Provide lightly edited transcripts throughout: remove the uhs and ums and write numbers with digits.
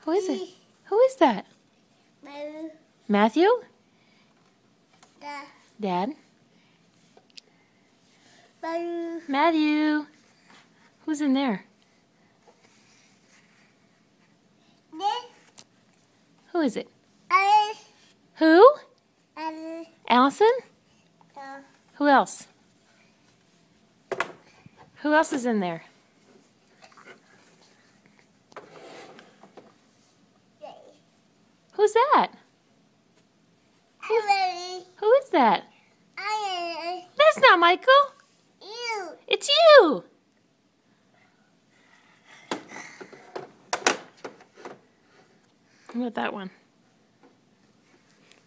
Who is it? Who is that? Matthew? Dad? Matthew? Who's in there? Who is it? Who? Allison? Who else? Who else is in there? Who's that? Who is that? That's not Michael. It's you. How about that one?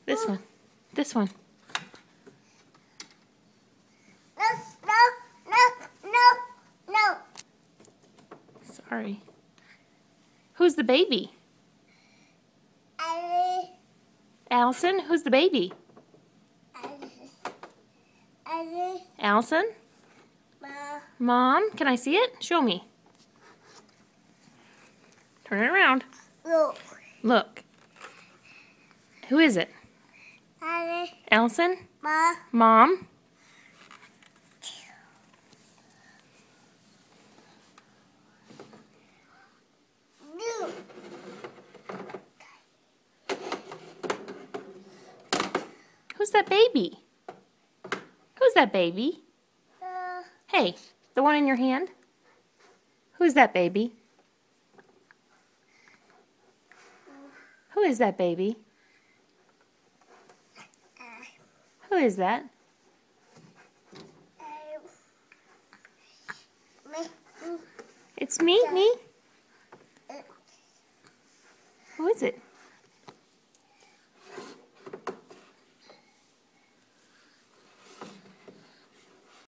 This one. This one. No. Sorry. Who's the baby? Allison? Who's the baby? Allison? Mom? Can I see it? Show me. Turn it around. Look. Who is it? Allison? Mom? Who's that baby? Who's that baby? Hey, the one in your hand? Who's that baby? Who is that baby? Who is that? It's me? Me? Who is it?